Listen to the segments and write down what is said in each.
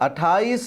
28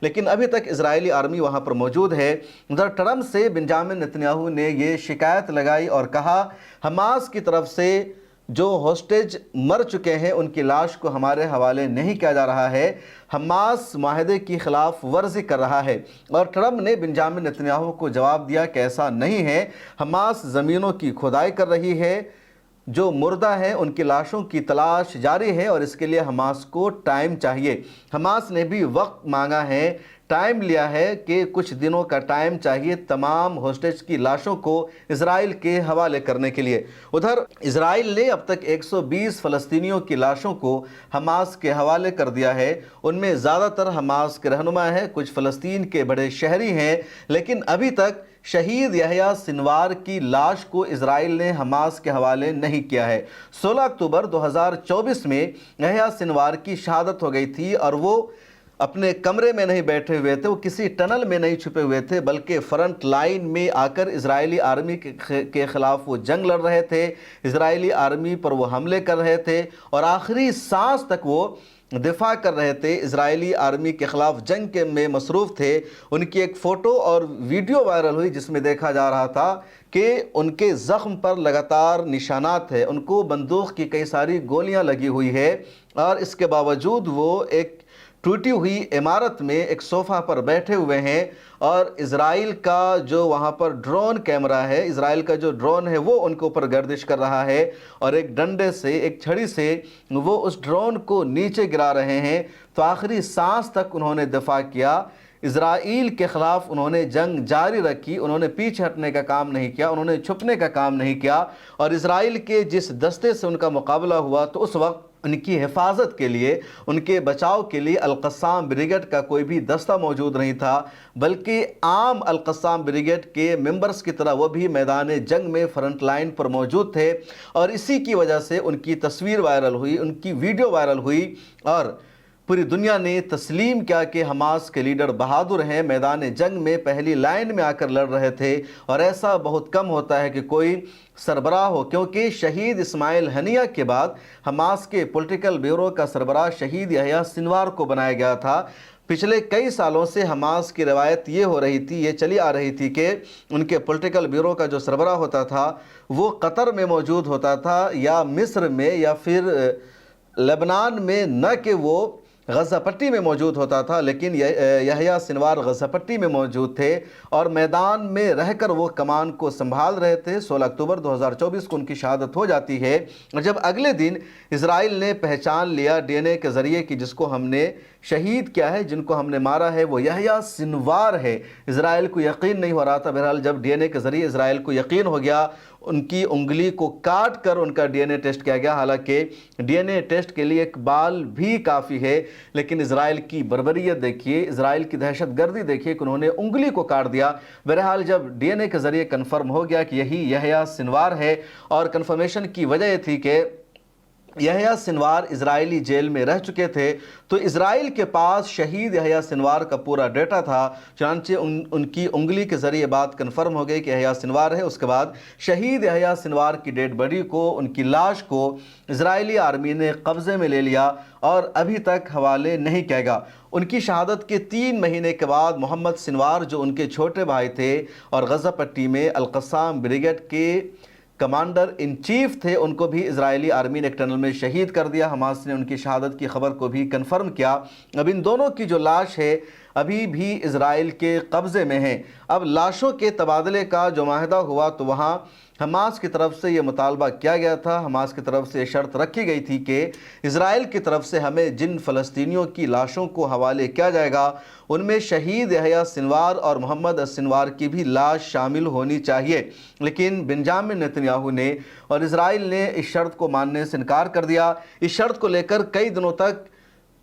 لیکن ابھی تک اسرائیلی آرمی وہاں پر موجود ہے۔ ادھر ٹرمپ سے بنجامن نتنیاہو نے یہ شکایت لگائی اور کہا حماس کی طرف سے جو ہاسٹیج مر چکے ہیں ان کی لاش کو ہمارے حوالے نہیں کیا جا رہا ہے، حماس معاہدے کی خلاف ورزی کر رہا ہے۔ اور ٹرمپ نے بنجامن نتنیاہو کو جواب دیا کہ ایسا نہیں ہے، حماس زمینوں کی کھدائی کر رہی ہے، جو مردہ ہیں ان کی لاشوں کی تلاش جاری ہے اور اس کے لیے حماس کو ٹائم چاہیے۔ حماس نے بھی وقت مانگا ہے، ٹائم لیا ہے کہ کچھ دنوں کا ٹائم چاہیے تمام ہوسٹیج کی لاشوں کو اسرائیل کے حوالے کرنے کے لیے۔ ادھر اسرائیل نے اب تک 120 فلسطینیوں کی لاشوں کو حماس کے حوالے کر دیا ہے۔ ان میں زیادہ تر حماس کے رہنما ہیں، کچھ فلسطین کے بڑے شہری ہیں، لیکن ابھی تک شہید یحییٰ سنوار کی لاش کو اسرائیل نے حماس کے حوالے نہیں کیا ہے۔ 16 اکتوبر 2024 میں یحییٰ سنوار کی شہادت ہو گئی تھی اور وہ اپنے کمرے میں نہیں بیٹھے ہوئے تھے، وہ کسی ٹنل میں نہیں چھپے ہوئے تھے، بلکہ فرنٹ لائن میں آ کر اسرائیلی آرمی کے خلاف وہ جنگ لڑ رہے تھے، اسرائیلی آرمی پر وہ حملے کر رہے تھے اور آخری سانس تک وہ دفاع کر رہے تھے، اسرائیلی آرمی کے خلاف جنگ میں مصروف تھے۔ ان کی ایک فوٹو اور ویڈیو وائرل ہوئی جس میں دیکھا جا رہا تھا کہ ان کے زخم پر لگاتار نشانات ہیں، ان کو بندوق کی کئی ساری گولیاں لگی ہوئی ہے اور اس کے باوجود وہ ایک ٹوٹی ہوئی عمارت میں ایک صوفہ پر بیٹھے ہوئے ہیں اور اسرائیل کا جو وہاں پر ڈرون کیمرہ ہے، اسرائیل کا جو ڈرون ہے وہ ان کے اوپر گردش کر رہا ہے اور ایک ڈنڈے سے، ایک چھڑی سے وہ اس ڈرون کو نیچے گرا رہے ہیں۔ تو آخری سانس تک انہوں نے دفاع کیا، اسرائیل کے خلاف انہوں نے جنگ جاری رکھی، انہوں نے پیچھے ہٹنے کا کام نہیں کیا، انہوں نے چھپنے کا کام نہیں کیا۔ اور اسرائیل کے جس دستے سے ان کا مقابلہ ہوا تو اس وقت ان کی حفاظت کے لیے، ان کے بچاؤ کے لیے القسام بریگیڈ کا کوئی بھی دستہ موجود نہیں تھا، بلکہ عام القسام بریگیڈ کے ممبرز کی طرح وہ بھی میدان جنگ میں فرنٹ لائن پر موجود تھے اور اسی کی وجہ سے ان کی تصویر وائرل ہوئی، ان کی ویڈیو وائرل ہوئی اور پوری دنیا نے تسلیم کیا کہ حماس کے لیڈر بہادر ہیں، میدان جنگ میں پہلی لائن میں آ کر لڑ رہے تھے۔ اور ایسا بہت کم ہوتا ہے کہ کوئی سربراہ ہو، کیونکہ شہید اسماعیل ہنیہ کے بعد حماس کے پولیٹیکل بیورو کا سربراہ شہید یحییٰ سنوار کو بنایا گیا تھا۔ پچھلے کئی سالوں سے حماس کی روایت یہ ہو رہی تھی، یہ چلی آ رہی تھی کہ ان کے پولیٹیکل بیورو کا جو سربراہ ہوتا تھا وہ قطر میں موجود ہوتا تھا یا مصر میں یا پھر لبنان میں، نہ کہ وہ غزہ پٹی میں موجود ہوتا تھا، لیکن یحییٰ سنوار غزہ پٹی میں موجود تھے اور میدان میں رہ کر وہ کمان کو سنبھال رہے تھے۔ 16 اکتوبر 2024 کو ان کی شہادت ہو جاتی ہے اور جب اگلے دن اسرائیل نے پہچان لیا ڈی این اے کے ذریعے کہ جس کو ہم نے شہید کیا ہے، جن کو ہم نے مارا ہے وہ یحییٰ سنوار ہے، اسرائیل کو یقین نہیں ہو رہا تھا۔ بہرحال جب ڈی این اے کے ذریعے اسرائیل کو یقین ہو گیا، ان کی انگلی کو کاٹ کر ان کا ڈی این اے ٹیسٹ کیا گیا، حالانکہ ڈی این اے ٹیسٹ کے لیے ایک بال بھی کافی ہے، لیکن اسرائیل کی بربریت دیکھیے، اسرائیل کی دہشت گردی دیکھیے کہ انہوں نے انگلی کو کاٹ دیا۔ بہرحال جب ڈی این اے کے ذریعے کنفرم ہو گیا کہ یہی یحییٰ سنوار ہے، اور کنفرمیشن کی وجہ یہ تھی کہ یحییٰ سنوار اسرائیلی جیل میں رہ چکے تھے، تو اسرائیل کے پاس شہید یحییٰ سنوار کا پورا ڈیٹا تھا، چنانچہ ان کی انگلی کے ذریعے بات کنفرم ہو گئی کہ یحییٰ سنوار ہے۔ اس کے بعد شہید یحییٰ سنوار کی ڈیڈ باڈی کو، ان کی لاش کو اسرائیلی آرمی نے قبضے میں لے لیا اور ابھی تک حوالے نہیں کیا گیا۔ ان کی شہادت کے 3 مہینے کے بعد محمد سنوار جو ان کے چھوٹے بھائی تھے اور غزہ پٹی میں القسام بریگیڈ کے کمانڈر ان چیف تھے، ان کو بھی اسرائیلی آرمی نے ایک ٹنل میں شہید کر دیا۔ حماس نے ان کی شہادت کی خبر کو بھی کنفرم کیا۔ اب ان دونوں کی جو لاش ہے ابھی بھی اسرائیل کے قبضے میں ہیں۔ اب لاشوں کے تبادلے کا جو معاہدہ ہوا تو وہاں حماس کی طرف سے یہ مطالبہ کیا گیا تھا، حماس کی طرف سے یہ شرط رکھی گئی تھی کہ اسرائیل کی طرف سے ہمیں جن فلسطینیوں کی لاشوں کو حوالے کیا جائے گا ان میں شہید یحییٰ سنوار اور محمد سنوار کی بھی لاش شامل ہونی چاہیے، لیکن بنجامن نتنیاہو نے اور اسرائیل نے اس شرط کو ماننے سے انکار کر دیا۔ اس شرط کو لے کر کئی دنوں تک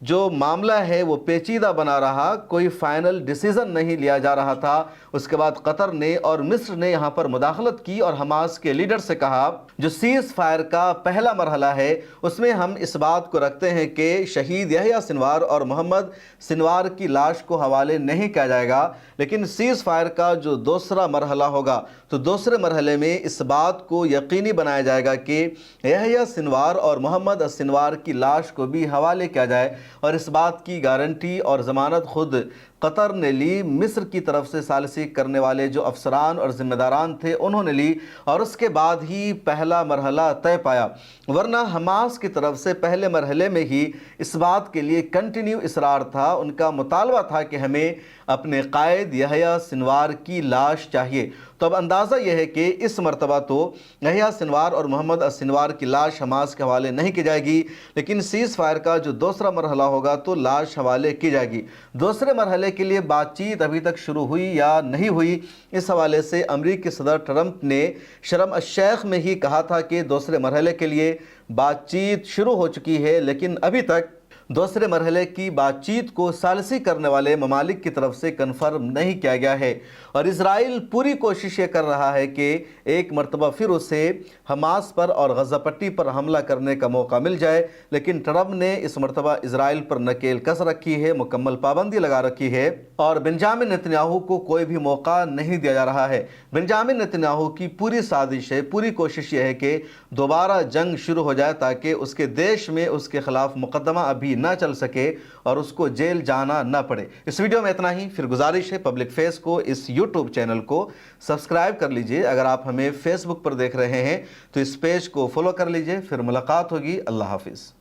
جو معاملہ ہے وہ پیچیدہ بنا رہا، کوئی فائنل ڈیسیزن نہیں لیا جا رہا تھا۔ اس کے بعد قطر نے اور مصر نے یہاں پر مداخلت کی اور حماس کے لیڈر سے کہا جو سیز فائر کا پہلا مرحلہ ہے اس میں ہم اس بات کو رکھتے ہیں کہ شہید یحییٰ سنوار اور محمد سنوار کی لاش کو حوالے نہیں کیا جائے گا، لیکن سیز فائر کا جو دوسرا مرحلہ ہوگا تو دوسرے مرحلے میں اس بات کو یقینی بنایا جائے گا کہ یحییٰ سنوار اور محمد سنوار کی لاش کو بھی حوالے کیا جائے۔ اور اس بات کی گارنٹی اور ضمانت خود قطر نے لی، مصر کی طرف سے ثالثی کرنے والے جو افسران اور ذمہ داران تھے انہوں نے لی، اور اس کے بعد ہی پہلا مرحلہ طے پایا، ورنہ حماس کی طرف سے پہلے مرحلے میں ہی اس بات کے لیے کنٹینیو اصرار تھا، ان کا مطالبہ تھا کہ ہمیں اپنے قائد یحییٰ سنوار کی لاش چاہیے۔ تو اب اندازہ یہ ہے کہ اس مرتبہ تو یحییٰ سنوار اور محمد السنوار کی لاش حماس کے حوالے نہیں کی جائے گی، لیکن سیز فائر کا جو دوسرا مرحلہ ہوگا تو لاش حوالے کی جائے گی۔ دوسرے مرحلے کے لیے بات چیت ابھی تک شروع ہوئی یا نہیں ہوئی، اس حوالے سے امریکی صدر ٹرمپ نے شرم الشیخ میں ہی کہا تھا کہ دوسرے مرحلے کے لیے بات چیت شروع ہو چکی ہے، لیکن ابھی تک دوسرے مرحلے کی بات چیت کو ثالثی کرنے والے ممالک کی طرف سے کنفرم نہیں کیا گیا ہے، اور اسرائیل پوری کوشش یہ کر رہا ہے کہ ایک مرتبہ پھر اسے حماس پر اور غزہ پٹی پر حملہ کرنے کا موقع مل جائے، لیکن ٹرمپ نے اس مرتبہ اسرائیل پر نکیل کس رکھی ہے، مکمل پابندی لگا رکھی ہے، اور بنجامن نتنیاہو کو کوئی بھی موقع نہیں دیا جا رہا ہے۔ بنجامن نتنیاہو کی پوری سازش ہے، پوری کوشش یہ ہے کہ دوبارہ جنگ شروع ہو جائے تاکہ اس کے دیش میں اس کے خلاف مقدمہ ابھی نہ چل سکے اور اس کو جیل جانا نہ پڑے۔ اس ویڈیو میں اتنا ہی، پھر گزارش ہے پبلک فیس کو اس یوٹیوب چینل کو سبسکرائب کر لیجئے، اگر آپ ہمیں فیس بک پر دیکھ رہے ہیں تو اس پیج کو فالو کر لیجئے، پھر ملاقات ہوگی۔ اللہ حافظ۔